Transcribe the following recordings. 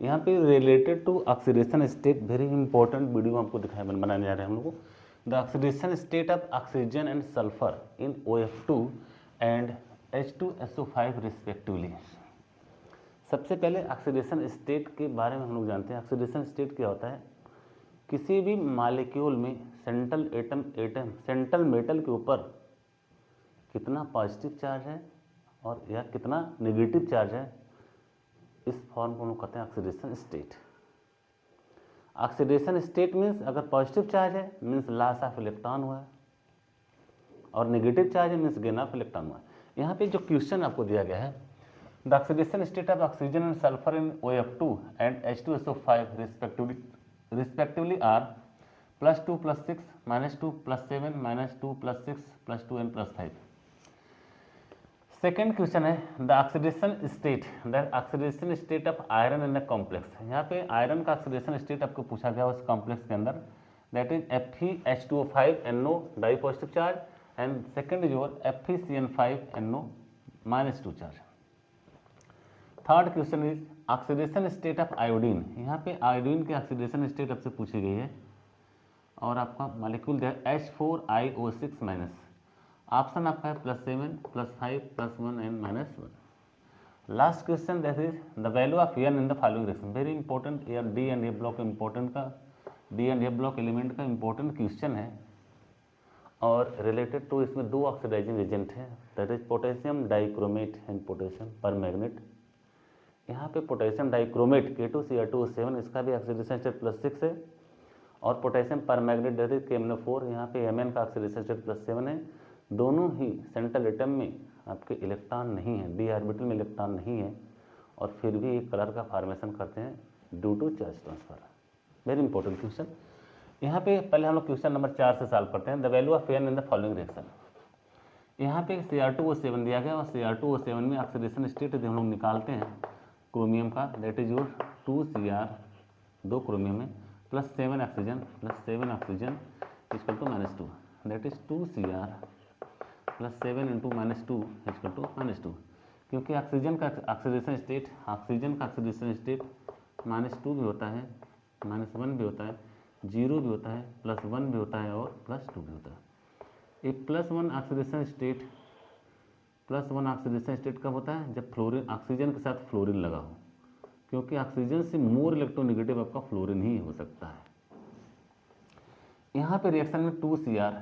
यहाँ पे related to oxidation state, very important video आपको बनाने जा रहे हैं हम लोग। The oxidation state of oxygen and sulphur in OF2 and H2SO5 respectively. सबसे पहले ऑक्सीडेशन स्टेट के बारे में हम लोग जानते हैं। ऑक्सीडेशन स्टेट क्या होता है? किसी भी मॉलिक्यूल में सेंट्रल मेटल के ऊपर कितना पॉजिटिव चार्ज है और या कितना नेगेटिव चार्ज है, इस फॉर्म को हम लोग कहते हैं oxidation state. Oxidation state means अगर पॉजिटिव चार्ज है मीन्स लॉस ऑफ इलेक्ट्रॉन हुआ है, और नेगेटिव चार्ज है मीन्स गेन ऑफ इलेक्ट्रॉन हुआ है। यहाँ पे जो क्वेश्चन आपको दिया गया है, the oxidation state of oxygen and sulphur in OF2 and H2SO5 respectively are +2 + 6 -2 + 7 -2 + 6 + 2 and +5। Second question है the oxidation state of iron in the complex. यहाँ पे आयरन का ऑक्सीडेशन स्टेट आपको पूछा गया उस कॉम्प्लेक्स के अंदर, that is FeH2O5NO di positive charge and second is your FeCN5NO -2 charge. Third question is oxidation state of iodine. यहाँ पे आयोडीन के ऑक्सीडेशन स्टेट आपसे पूछी गई है और आपका मॉलिक्यूल दिया H4IO6-। ऑप्शन आपका है +7 +5 +1 and -1। Last question that is the value of N in the following reaction. Very important, D and A block important का, D and A block element का इंपॉर्टेंट क्वेश्चन है और रिलेटेड टू इसमें दो oxidizing agent है, that is potassium dichromate and potassium permanganate. यहाँ पे potassium dichromate K2Cr2O7 इसका भी ऑक्सीडेशन स्टेट +6 है, और पोटेशियम परमैग्नेट दैट इज KMnO4 यहाँ पे Mn का ऑक्सीडेशन स्टेट +7 है। दोनों ही सेंट्रल एटम में आपके इलेक्ट्रॉन नहीं है, d ऑर्बिटल में इलेक्ट्रॉन नहीं है, और फिर भी एक कलर का फॉर्मेशन करते हैं due to charge transfer. Very important question. यहाँ पे पहले हम लोग क्वेश्चन नंबर 4 से सॉल्व करते हैं। The value of N in the following reaction. यहाँ पे Cr2O7 दिया गया और Cr2O7 में ऑक्सीडेशन स्टेट हम लोग निकालते हैं क्रोमियम का, that is your 2Cr, 2 chromium है, +7 oxygen equal to -2, that is 2Cr +7 × -2 equal to -2। क्योंकि ऑक्सीजन का ऑक्सीडेशन स्टेट -2 भी होता है, -1 भी होता है, 0 भी होता है, +1 भी होता है और +2 भी होता है। एक +1 ऑक्सीडेशन स्टेट कब होता है? जब फ्लोरीन ऑक्सीजन के साथ फ्लोरीन लगा हो, क्योंकि ऑक्सीजन से मोर इलेक्ट्रोनेगेटिव आपका फ्लोरीन ही हो सकता है। यहाँ पे रिएक्शन में 2Cr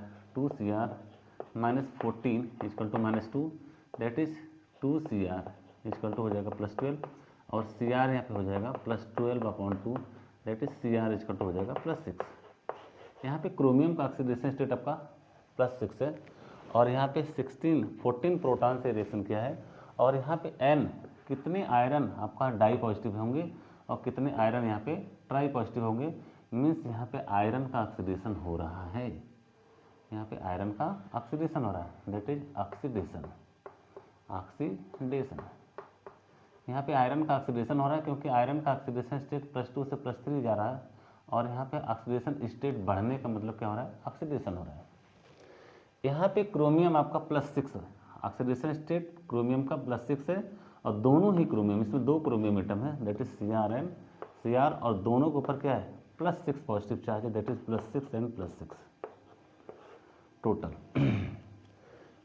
-14 equal to -2, that is 2Cr equal to हो जाएगा +12, और Cr यहाँ पे हो जाएगा +12/2, that is Cr equal to हो जाएगा +6। यहाँ पे क्रोमियम का ऑक्सीडेशन स्टेट आपका +6 है, और यहाँ पे 14 प्रोटॉन से रिएक्शन किया है, और यहाँ पे N कितने आयरन आपका डाई पॉजिटिव होंगे और कितने आयरन यहाँ पे ट्राई पॉजिटिव होंगे, मीन्स यहाँ पे आयरन का ऑक्सीडेशन हो रहा है, यहाँ पे आयरन का ऑक्सीडेशन हो रहा है, दैट इज ऑक्सीडेशन। यहाँ पे आयरन का ऑक्सीडेशन हो रहा है क्योंकि आयरन का ऑक्सीडेशन स्टेट +2 से +3 जा रहा है, और यहाँ पे ऑक्सीडेशन स्टेट बढ़ने का मतलब क्या हो रहा है? ऑक्सीडेशन हो रहा है। यहाँ पे क्रोमियम आपका +6 है, ऑक्सीडेशन स्टेट क्रोमियम का +6 है, और दोनों ही क्रोमियम, इसमें 2 क्रोमियम एटम है, दैट इज Cr, और दोनों के ऊपर क्या है? +6 पॉजिटिव चार्ज है, दैट इज +6 एंड +6 टोटल।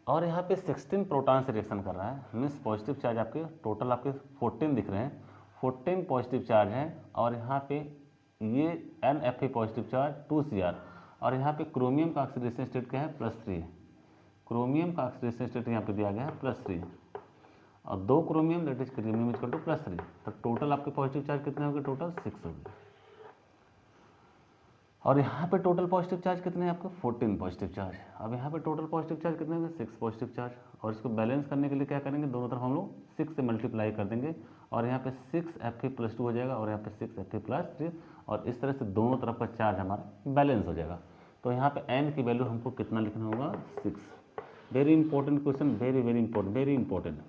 और यहाँ पे 16 प्रोटॉन से रिएक्शन कर रहा है, मीन्स पॉजिटिव चार्ज आपके टोटल आपके 14 दिख रहे हैं, 14 पॉजिटिव चार्ज हैं, और यहाँ पे ये NF पॉजिटिव चार्ज 2Cr, और यहाँ पे क्रोमियम का ऑक्सीडेशन स्टेट क्या है? +3। क्रोमियम का ऑक्सीडेशन स्टेट यहाँ पे दिया गया है +3, और 2 chromium that is chromium equal to +3, तो टोटल आपके पॉजिटिव चार्ज कितने होंगे? टोटल 6 होंगे। और यहाँ पे टोटल पॉजिटिव चार्ज कितने हैं आपके? 14 पॉजिटिव चार्ज। अब यहाँ पे टोटल पॉजिटिव चार्ज कितने होंगे? 6 पॉजिटिव चार्ज, और इसको बैलेंस करने के लिए क्या करेंगे? दोनों तरफ हम लोग 6 से मल्टीप्लाई कर देंगे, और यहाँ पे 6Fe+2 हो जाएगा, और यहाँ पे 6Fe+3, और इस तरह से दोनों तरफ का चार्ज हमारा बैलेंस हो जाएगा। तो यहाँ पे N की वैल्यू हमको कितना लिखना होगा? 6। Very important question, very important.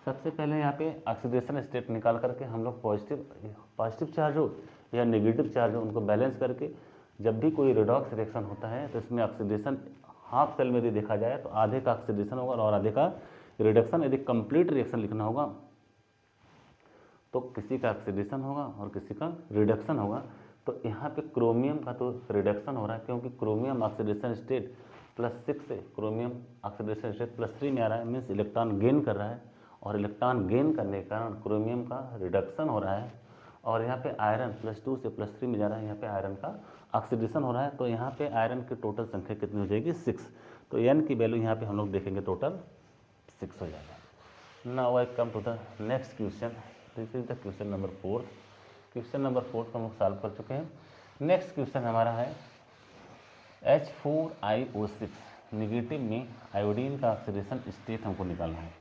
सबसे पहले यहाँ पे ऑक्सीडेशन स्टेट निकाल करके हम लोग पॉजिटिव चार्ज हो या नेगेटिव चार्ज हो, उनको बैलेंस करके जब भी कोई रिडॉक्स रिएक्शन होता है तो इसमें ऑक्सीडेशन हाफ सेल में यदि देखा जाए तो आधे का ऑक्सीडेशन होगा और आधे का रिडक्शन। यदि कंप्लीट रिएक्शन लिखना होगा तो किसी का ऑक्सीडेशन होगा और किसी का रिडक्शन होगा। तो यहाँ पे क्रोमियम का तो रिडक्शन हो रहा है, क्योंकि क्रोमियम ऑक्सीडेशन स्टेट +6 से क्रोमियम ऑक्सीडेशन स्टेट +3 में आ रहा है, मीन्स इलेक्ट्रॉन गेन कर रहा है, और इलेक्ट्रॉन गेन करने के कारण क्रोमियम का रिडक्शन हो रहा है। और यहाँ पे आयरन +2 से +3 में जा रहा है, यहाँ पे आयरन का ऑक्सीडेशन हो रहा है। तो यहाँ पे आयरन की टोटल संख्या कितनी हो जाएगी? 6। तो एन की वैल्यू यहाँ पे हम लोग देखेंगे टोटल 6 हो जाएगा। Now I come to the next question. This is the question number 4। Question number 4 को हम लोग सॉल्व कर चुके हैं। नेक्स्ट क्वेश्चन हमारा है H4IO6 निगेटिव में आयोडीन का ऑक्सीडेशन स्टेट हमको निकालना है।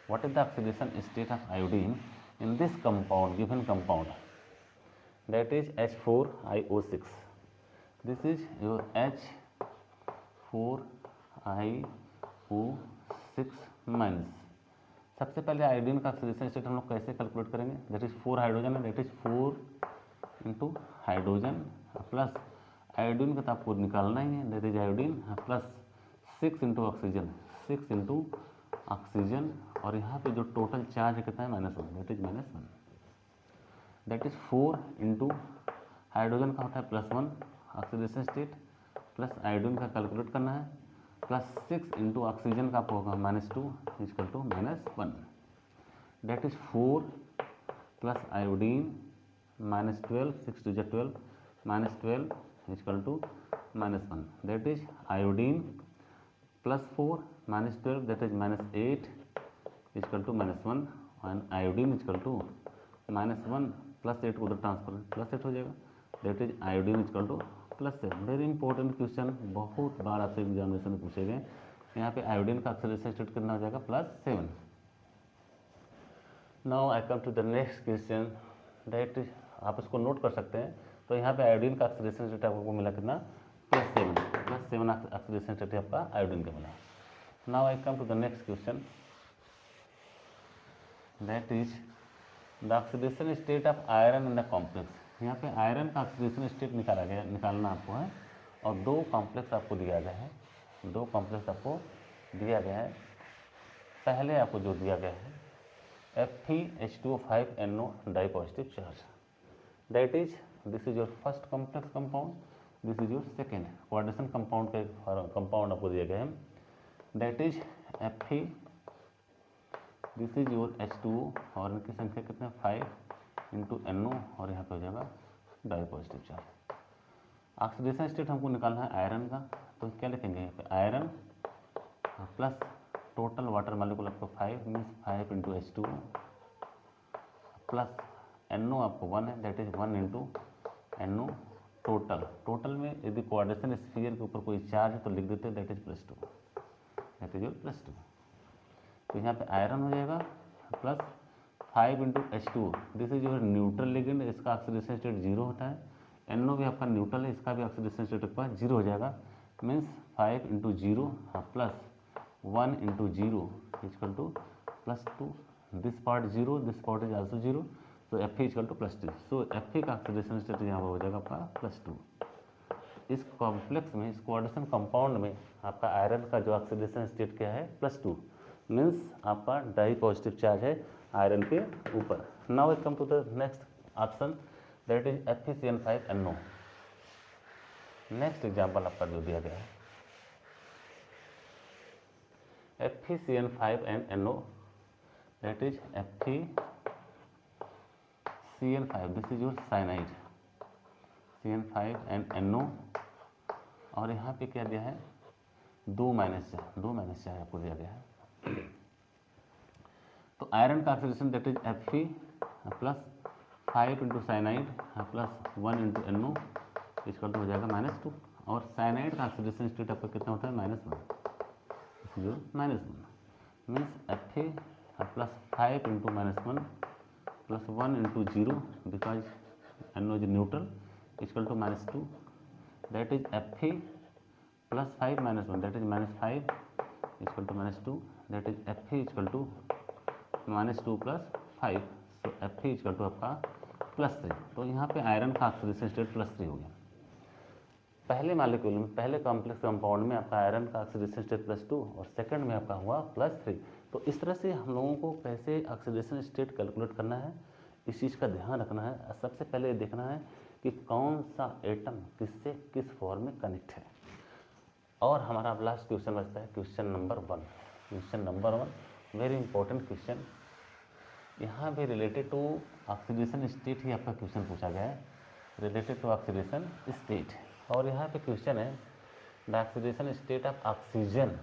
What is the oxidation state of iodine in this compound, given compound, that is H4IO6। This is your H4IO6 minus. सबसे पहले आयोडीन का ऑक्सीडेशन स्टेट हम लोग कैसे कैलकुलेट करेंगे? दैट इज 4 हाइड्रोजन है, that is 4 into hydrogen plus iodine का तो आपको निकालना ही है, that is iodine plus 6 into oxygen, 6 into oxygen, और यहाँ पे जो टोटल चार्ज है कितना है? -1, that is -1। That is 4 into hydrogen का होता है +1 ऑक्सीडेशन स्टेट, प्लस आयोडीन का कैलकुलेट करना है, प्लस 6 इंटू ऑक्सीजन का आपको होगा -2 equal to -1। That is 4 plus iodine -12, 6 2 12, -12 equal to -1। That is iodine +4 -12, that is -8 equal to -1, and iodine equal to -1 +8 को उधर ट्रांसफर +8 हो जाएगा, that is iodine equal to +7। Very important question, बहुत बार आपसे एग्जामिनेशन में पूछे गए। यहाँ पे आयोडीन का ऑक्सीडेशन स्टेट कितना हो जाएगा? +7। Now I come to the next question, that आप इसको नोट कर सकते हैं। तो यहाँ पे आयोडीन का ऑक्सीडेशन स्टेट आपको मिला कितना? +7 ऑक्सीडेशन स्टेट आपका आयोडीन का मिला। Now I come to the next question, that is the oxidation state of iron in the complex. यहाँ पे आयरन का ऑक्सीडेशन स्टेट निकालना आपको है, और 2 कॉम्प्लेक्स आपको दिया गया है, 2 कॉम्प्लेक्स आपको दिया गया है। पहले आपको जो दिया गया है Fe2H2O5NO di positive charge, that is this is your first complex compound, this is your second coordination compound का कंपाउंड आपको दिया गया है, that is Fe, this is your H2O, और इनकी संख्या कितना? 5 इंटू NO, और यहाँ पे हो जाएगा di positive charge. Oxidation state हमको निकालना है आयरन का, तो क्या लिखेंगे यहाँ पे? Iron plus total water molecule आपको 5 means 5 into H2O plus NO आपको 1 है, that is 1 into NO total में यदि कोऑर्डिनेशन स्फीयर के ऊपर कोई चार्ज है तो लिख देते हैं, that is +2, that is your +2। तो यहाँ पे आयरन हो जाएगा plus 5 into H2O, this is your neutral ligand, इसका ऑक्सीडेशन स्टेट 0 होता है। NO भी आपका न्यूट्रल है, इसका भी ऑक्सीडेशन स्टेट आपका 0 हो जाएगा, means 5 into 0 plus 1 into 0 equal to +2, this part 0, this part is also 0, तो Fe equal to +2। So Fe का ऑक्सीडेशन स्टेट यहाँ पर हो जाएगा आपका +2। इस कॉम्प्लेक्स में, इस कोऑर्डिनेशन कंपाउंड में आपका आयरन का जो ऑक्सीडेशन स्टेट क्या है? +2, मीन्स आपका डाई पॉजिटिव चार्ज है आयरन के ऊपर। Now I come to the next option, that is FeCN5NO। Next example आपका जो दिया गया है FeCN5NO, that is FeCN5, this is your cyanide CN5NO, और यहाँ पे क्या दिया है? 2 माइनस चार्ज आपको दिया गया है। तो आयरन का oxidation that is Fe plus 5 into cyanide plus 1 into NO equal to हो जाएगा -2, और साइनाइड का ऑक्सीडेशन स्टेट आपका कितना होता है? -1, जो -1 means Fe plus 5 into -1 plus 1 into 0 because NO is neutral equal to -2, that is Fe plus 5 -1, that is -5 equal to -2, that is Fe equal to -2 plus 5, तो Fe इक्वल टू आपका +3। तो यहाँ पे आयरन का ऑक्सीडेशन स्टेट +3 हो गया। पहले molecule में, पहले कॉम्प्लेक्स कंपाउंड में आपका आयरन का ऑक्सीडेशन स्टेट +2 और सेकंड में आपका हुआ +3। तो इस तरह से हम लोगों को कैसे ऑक्सीडेशन स्टेट कैलकुलेट करना है, इस चीज़ का ध्यान रखना है। सबसे पहले ये देखना है कि कौन सा एटम किससे किस फॉर्म में कनेक्ट है। और हमारा लास्ट क्वेश्चन बचता है question number 1। Question number 1 very important question. यहाँ पे रिलेटेड टू ऑक्सीडेशन स्टेट ही आपका क्वेश्चन पूछा गया है, रिलेटेड टू ऑक्सीडेशन स्टेट। और यहाँ पे क्वेश्चन है the oxidation state of oxygen,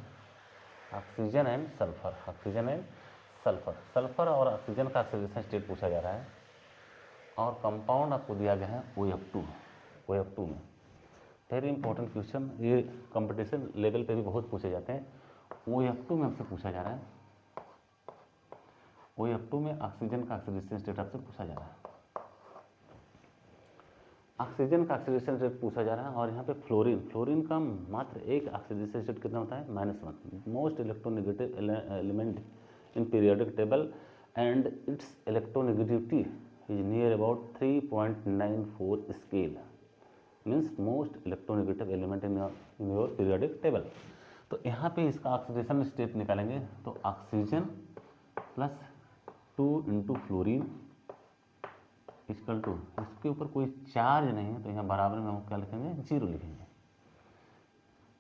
oxygen and sulphur, oxygen and sulphur, sulphur और ऑक्सीजन का ऑक्सीडेशन स्टेट पूछा जा रहा है। और कंपाउंड आपको दिया गया है OF2, OF2 में। वेरी इंपॉर्टेंट क्वेश्चन, ये कंपटीशन लेवल पे भी बहुत पूछे जाते हैं। OF2 में आपसे पूछा जा रहा है, OF2 में ऑक्सीजन का ऑक्सीडेशन स्टेट आपसे पूछा जा रहा है, ऑक्सीजन का ऑक्सीडेशन स्टेट पूछा जा रहा है। और यहाँ पे फ्लोरीन, फ्लोरीन का मात्र एक ऑक्सीडेशन स्टेट कितना होता है -1, most electronegative element in periodic table and its electronegativity is near about 3.94 scale, means most electronegative element in your periodic table. तो यहाँ पे इसका ऑक्सीडेशन स्टेट निकालेंगे तो oxygen plus 2 into fluorine equal to, इसके ऊपर कोई चार्ज नहीं है तो यहाँ बराबर में हम क्या लिखेंगे 0 लिखेंगे,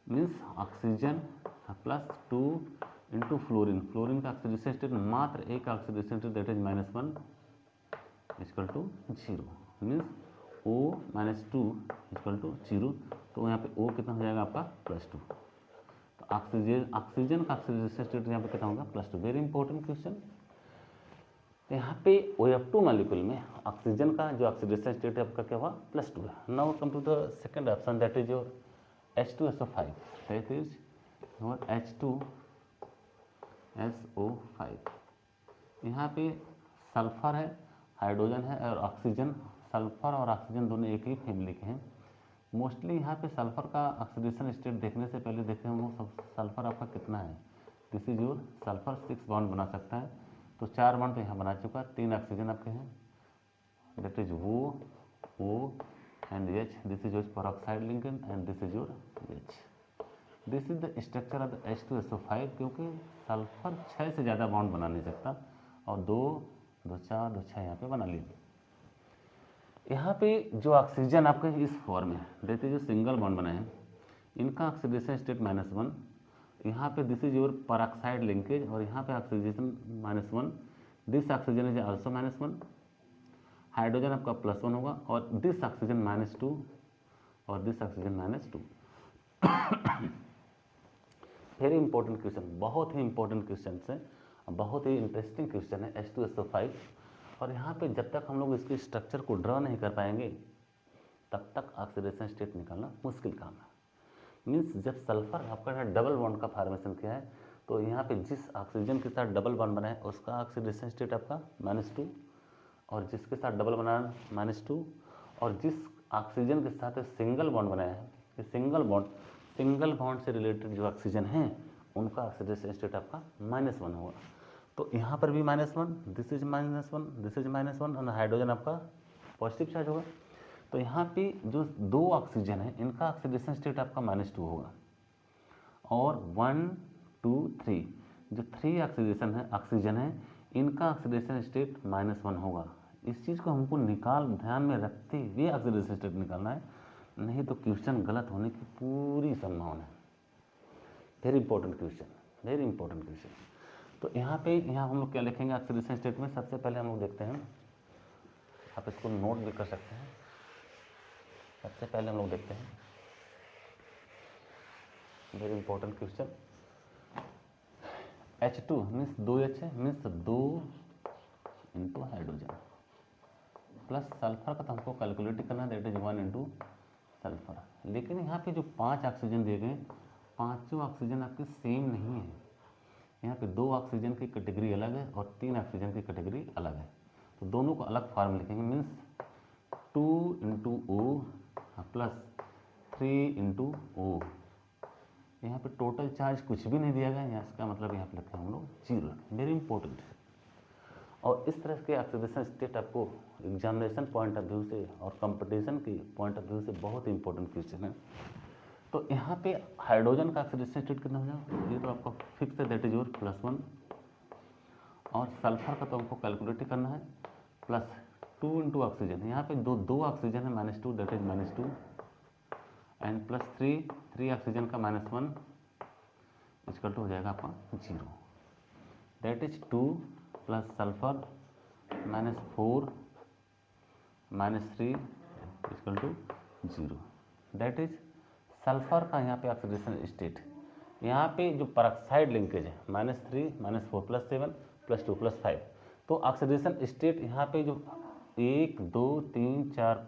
means oxygen plus 2 into fluorine, fluorine का ऑक्सीडेशन स्टेट मात्र एक oxidation state that is -1 equal to 0, मीन्स O - 2 इक्वल टू 0। तो यहाँ पे O कितना हो जाएगा आपका +2। तो ऑक्सीजन का ऑक्सीडेशन स्टेट यहाँ पे कितना होगा +2। Very important question. तो यहाँ पे OF2 मॉलिक्यूल में ऑक्सीजन का जो ऑक्सीडेशन स्टेट है आपका क्या हुआ +2 है। Now come to the second option that is your H2SO5, that is your H2SO5। यहाँ पे सल्फर है, हाइड्रोजन है और ऑक्सीजन, सल्फर और ऑक्सीजन दोनों एक ही फैमिली के हैं। मोस्टली यहाँ पे सल्फर का ऑक्सीडेशन स्टेट देखने से पहले देखते हैं हम लोग सल्फर आपका कितना है। This is your sulphur 6 bond बना सकता है, तो 4 बॉन्ड तो यहाँ बना चुका है, 3 ऑक्सीजन आपके हैं, that is O and H, this is your peroxide linkage and this is your H। This is the structure of the H2SO5, क्योंकि सल्फर 6 से ज़्यादा बॉन्ड बना नहीं सकता और 2 2 4 2 6 यहाँ पे बना लिए। यहाँ पे जो ऑक्सीजन आपके इस फॉर्म में देखते जो सिंगल बॉन्ड बनाए हैं, इनका ऑक्सीडेशन स्टेट -1, यहाँ पे this is your peroxide linkage और यहाँ पे oxidation -1, this oxygen is also -1, hydrogen आपका +1 होगा और दिस ऑक्सीजन -2 और this oxygen -2। Very important question, बहुत ही इंपॉर्टेंट क्वेश्चन है, बहुत ही इंटरेस्टिंग क्वेश्चन है H2SO5। और यहाँ पे जब तक हम लोग इसके स्ट्रक्चर को ड्रा नहीं कर पाएंगे तब तक ऑक्सीडेशन स्टेट निकालना मुश्किल काम है। मीन्स जब सल्फर आपका डबल बॉन्ड का फॉर्मेशन किया है तो यहाँ पे जिस ऑक्सीजन के साथ डबल बॉन्ड बना है उसका ऑक्सीडेशन स्टेट आपका -2 और जिसके साथ डबल बना -2 और जिस ऑक्सीजन के साथ सिंगल बॉन्ड बनाया है, ये सिंगल बॉन्ड से रिलेटेड जो ऑक्सीजन है उनका ऑक्सीडेशन स्टेट आपका -1 होगा। तो यहाँ पर भी -1, दिस इज -1, दिस इज -1 और हाइड्रोजन आपका पॉजिटिव चार्ज होगा। तो यहाँ पे जो 2 ऑक्सीजन है इनका ऑक्सीडेशन स्टेट आपका -2 होगा और 1 2 3 जो 3 ऑक्सीजन है इनका ऑक्सीडेशन स्टेट -1 होगा। इस चीज़ को हमको ध्यान में रखते हुए ऑक्सीडेशन स्टेट निकालना है, नहीं तो क्वेश्चन गलत होने की पूरी संभावना है। Very important question, very important question. तो यहाँ हम लोग क्या लिखेंगे ऑक्सीडेशन स्टेट में, सबसे पहले हम लोग देखते हैं, आप इसको नोट भी कर सकते हैं। सबसे पहले हम लोग देखते हैं very important question, H2 means 2H है, means 2 into hydrogen plus sulphur का तो हमको कैलकुलेट करना है, दैट इज 1 इंटू सल्फर। लेकिन यहाँ पे जो 5 ऑक्सीजन दिए गए, पाँचों ऑक्सीजन आपके सेम नहीं है। यहाँ पे 2 ऑक्सीजन की कैटेगरी अलग है और 3 ऑक्सीजन की कैटेगरी अलग है, तो दोनों को अलग फॉर्म लिखेंगे। Means 2 into O plus 3 into O। यहाँ पे टोटल चार्ज कुछ भी नहीं दिया गया, यहाँ इसका मतलब यहाँ पे लिखते हैं हम लोग 0। Very important. और इस तरह के ऑक्सीडेशन स्टेट आपको एग्जामिनेशन पॉइंट ऑफ व्यू से और कंपटीशन के पॉइंट ऑफ व्यू से बहुत ही इंपॉर्टेंट क्वेश्चन है। तो यहाँ पे हाइड्रोजन का ऑक्सीडेशन स्टेट कितना हो जाएगा, ये तो आपका फिक्स है, दैट इज योर +1 और सल्फर का तो हमको कैलकुलेट करना है, प्लस 2 इंटू ऑक्सीजन, यहाँ पे दो ऑक्सीजन है -2, that is -2 and plus 3 oxygen का -1 इक्वल टू हो जाएगा आपका 0, that is 2 plus sulphur -4 -3 equal to 0, that is sulphur का यहाँ पे ऑक्सीडेशन स्टेट। यहाँ पे जो परऑक्साइड लिंकेज है -3 -4 +7 +2 +5, तो ऑक्सीडेशन स्टेट यहाँ पे जो 1 2 3 4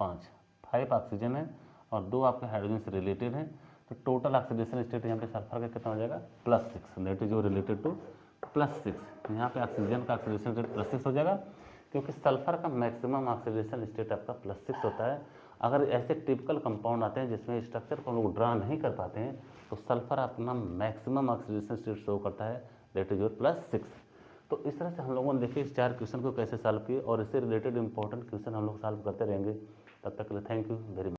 5 ऑक्सीजन है और 2 आपके हाइड्रोजन से रिलेटेड हैं, तो टोटल ऑक्सीडेशन स्टेट यहाँ पे सल्फर का कितना हो जाएगा +6, दैट इज जो रिलेटेड टू +6। यहाँ पे ऑक्सीजन का ऑक्सीडेशन स्टेट +6 हो जाएगा, क्योंकि सल्फर का मैक्सिमम ऑक्सीडेशन स्टेट आपका +6 होता है। अगर ऐसे टिपिकल कंपाउंड आते हैं जिसमें स्ट्रक्चर को हम लोग ड्रा नहीं कर पाते हैं, तो सल्फर अपना मैक्सिमम ऑक्सीडेशन स्टेट शो करता है, दैट इज योर +6। तो इस तरह से हम लोगों ने देखिए इस 4 क्वेश्चन को कैसे सॉल्व किए, और इससे रिलेटेड इंपॉर्टेंट क्वेश्चन हम लोग सॉल्व करते रहेंगे। तब तक के लिए थैंक यू वेरी मच।